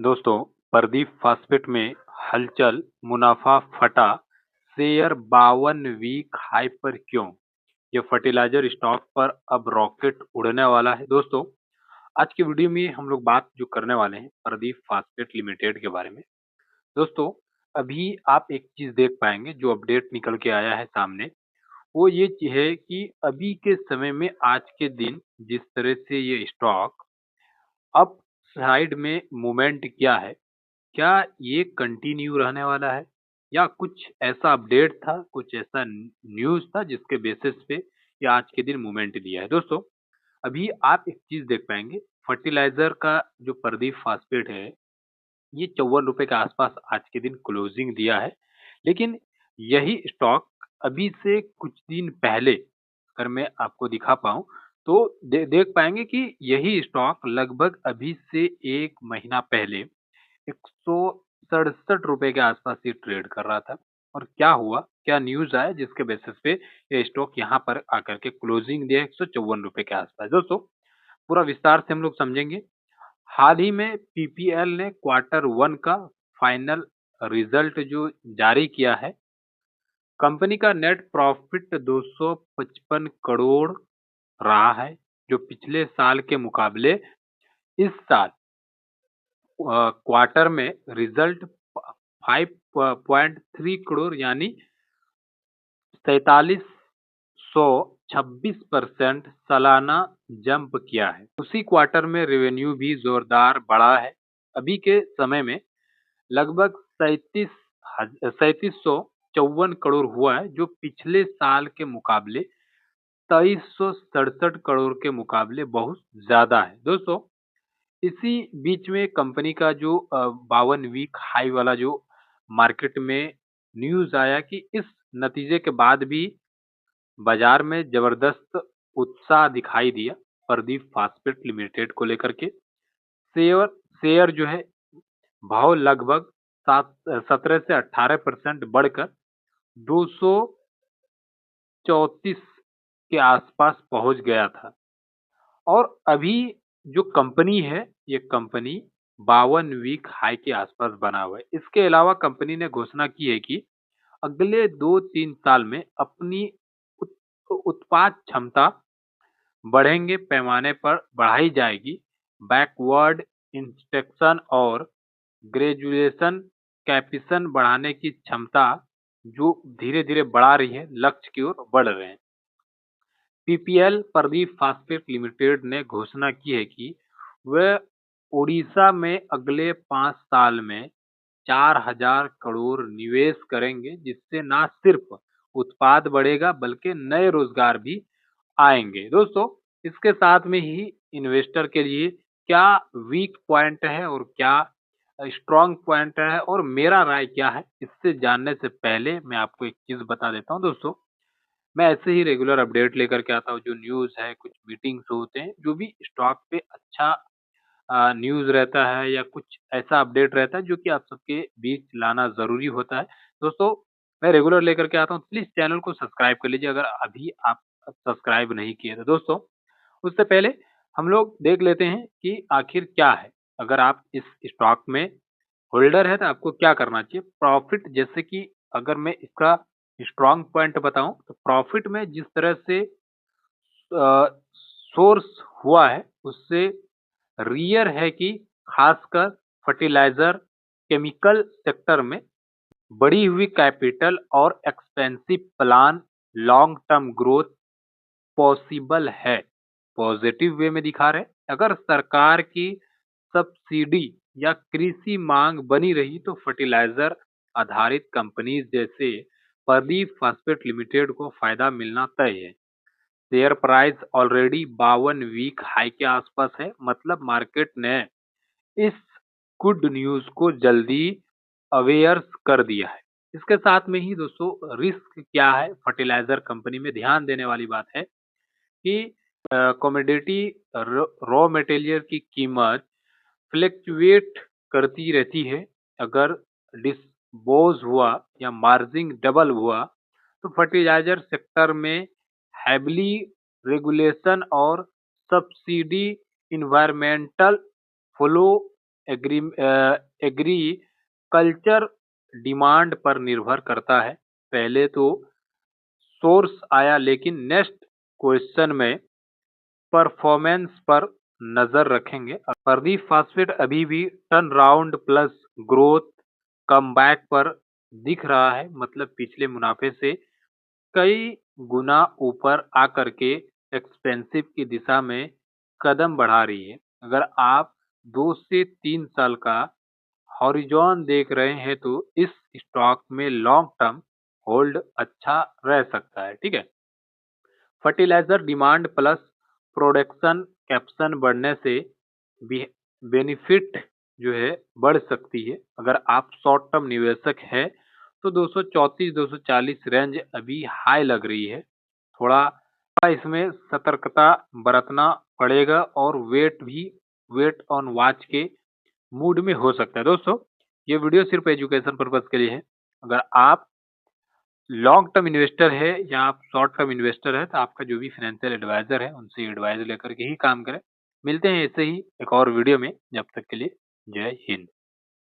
दोस्तों, प्रदीप फास्फेट में हलचल, मुनाफा फटा, शेयर 52 वीक हाई पर क्यों? ये फर्टिलाइजर स्टॉक पर अब रॉकेट उड़ने वाला है। दोस्तों, आज की वीडियो में हम लोग बात जो करने वाले हैं प्रदीप फास्फेट लिमिटेड के बारे में। दोस्तों, अभी आप एक चीज देख पाएंगे जो अपडेट निकल के आया है सामने, वो ये है कि अभी के समय में आज के दिन जिस तरह से ये स्टॉक अप साइड में मूवमेंट किया है, क्या ये कंटिन्यू रहने वाला है या कुछ ऐसा अपडेट था, कुछ ऐसा न्यूज़ था जिसके बेसिस पे ये आज के दिन मूवमेंट दिया है? दोस्तों, अभी आप एक चीज़ देख पाएँगे, फर्टिलाइज़र का जो प्रदीप फास्फेट है, ये ₹54 के आसपास आज के दिन क्लोजिंग दिया है। लेकिन यही स्टॉक अभी से कुछ दिन पहले अगर मैं आपको दिखा पाऊँ तो देख पाएँगे कि यही स्टॉक लगभग अभी से 1 महीना पहले ₹167 के आसपास ये ट्रेड कर रहा था। और क्या हुआ, क्या न्यूज़ आया जिसके बेसिस पे ये स्टॉक यहाँ पर आकर के क्लोजिंग दिया ₹154 के आसपास। दोस्तों, पूरा विस्तार से हम लोग समझेंगे। हाल ही में पीपीएल ने क्वार्टर 1 का फाइनल रिजल्ट जो जारी किया है, कंपनी का नेट प्रॉफिट 255 करोड़ रहा है, जो पिछले साल के मुकाबले इस साल क्वार्टर में रिजल्ट 5.3 करोड़ यानी 4326% सालाना जंप किया है। उसी क्वार्टर में रेवेन्यू भी जोरदार बढ़ा है। अभी के समय में लगभग 3754 करोड़ हुआ है, जो पिछले साल के मुकाबले 2367 करोड़ के मुकाबले बहुत ज्यादा है। दोस्तों, इसी बीच में कंपनी का जो 52 वीक हाई वाला जो मार्केट में न्यूज़ आया कि इस नतीजे के बाद भी बाजार में जबरदस्त उत्साह दिखाई दिया प्रदीप फास्फेट लिमिटेड को लेकर के। शेयर शेयर जो है भाव लगभग 17 से 18% बढ़कर 234 के आसपास पहुंच गया था। और अभी जो कंपनी है, ये कंपनी 52 वीक हाई के आसपास बना हुआ है। इसके अलावा कंपनी ने घोषणा की है कि अगले 2-3 साल में अपनी उत्पाद क्षमता बढ़ेंगे पैमाने पर बढ़ाई जाएगी। बैकवर्ड इंस्पेक्शन और ग्रेजुएशन कैपिसन बढ़ाने की क्षमता जो धीरे धीरे बढ़ा रही है, लक्ष्य की ओर बढ़ रहे हैं। पीपीएल प्रदीप फास्फेट लिमिटेड ने घोषणा की है कि वह ओडिशा में अगले 5 साल में 4000 करोड़ निवेश करेंगे, जिससे न सिर्फ उत्पाद बढ़ेगा बल्कि नए रोजगार भी आएंगे। दोस्तों, इसके साथ में ही इन्वेस्टर के लिए क्या वीक पॉइंट है और क्या स्ट्रॉन्ग पॉइंट है और मेरा राय क्या है, इससे जानने से पहले मैं आपको एक चीज बता देता हूँ। दोस्तों, मैं ऐसे ही रेगुलर अपडेट लेकर के आता हूँ, जो न्यूज़ है, कुछ मीटिंग्स होते हैं, जो भी स्टॉक पे अच्छा न्यूज़ रहता है या कुछ ऐसा अपडेट रहता है जो कि आप सबके बीच लाना ज़रूरी होता है। दोस्तों, मैं रेगुलर लेकर के आता हूँ, प्लीज़ चैनल को सब्सक्राइब कर लीजिए अगर अभी आप सब्सक्राइब नहीं किए तो। दोस्तों, उससे पहले हम लोग देख लेते हैं कि आखिर क्या है। अगर आप इस स्टॉक में होल्डर है तो आपको क्या करना चाहिए। प्रॉफिट, जैसे कि अगर मैं इसका स्ट्रॉन्ग पॉइंट बताऊं तो प्रॉफिट में जिस तरह से सोर्स हुआ है उससे रियर है कि खासकर फर्टिलाइजर केमिकल सेक्टर में बढ़ी हुई कैपिटल और expensive plan long term growth possible है। पॉजिटिव वे में दिखा रहे, अगर सरकार की सब्सिडी या कृषि मांग बनी रही तो फर्टिलाइजर आधारित कंपनीज जैसे प्रदीप फास्फेट लिमिटेड को फायदा मिलना तय है। Share price already 52 week high के आसपास है, मतलब मार्केट ने इस गुड न्यूज को जल्दी अवेयर कर दिया है। इसके साथ में ही दोस्तों, रिस्क क्या है फर्टिलाइजर कंपनी में, ध्यान देने वाली बात है कि कमोडिटी रॉ मटेरियल की कीमत फ्लक्चुएट करती रहती है। अगर डिस्पोज हुआ या मार्जिन डबल हुआ तो फर्टिलाइजर सेक्टर में हैवली रेगुलेशन और subsidy environmental flow agriculture demand पर निर्भर करता है। पहले तो सोर्स आया, लेकिन नेक्स्ट क्वेश्चन में परफॉर्मेंस पर नजर रखेंगे। प्रदीप फास्फेट अभी भी turn round plus growth comeback पर दिख रहा है, मतलब पिछले मुनाफे से कई गुना ऊपर आकर के एक्सपेंसिव की दिशा में कदम बढ़ा रही है। अगर आप 2 से 3 साल का हॉरिजॉन देख रहे हैं तो इस स्टॉक में लॉन्ग टर्म होल्ड अच्छा रह सकता है। ठीक है। Fertiliser demand plus production caption बढ़ने से बेनिफिट जो है बढ़ सकती है। अगर आप शॉर्ट टर्म निवेशक हैं तो 234-240 रेंज अभी हाई लग रही है। थोड़ा इसमें सतर्कता बरतना पड़ेगा और वेट ऑन वॉच के मूड में हो सकता है। दोस्तों, ये वीडियो सिर्फ एजुकेशन पर्पज के लिए है। अगर आप लॉन्ग टर्म इन्वेस्टर है या आप शॉर्ट टर्म इन्वेस्टर है तो आपका जो भी फाइनेंशियल एडवाइजर है उनसे एडवाइस लेकर के ही काम करें। मिलते हैं ऐसे ही एक और वीडियो में, जब तक के लिए जय हिंद।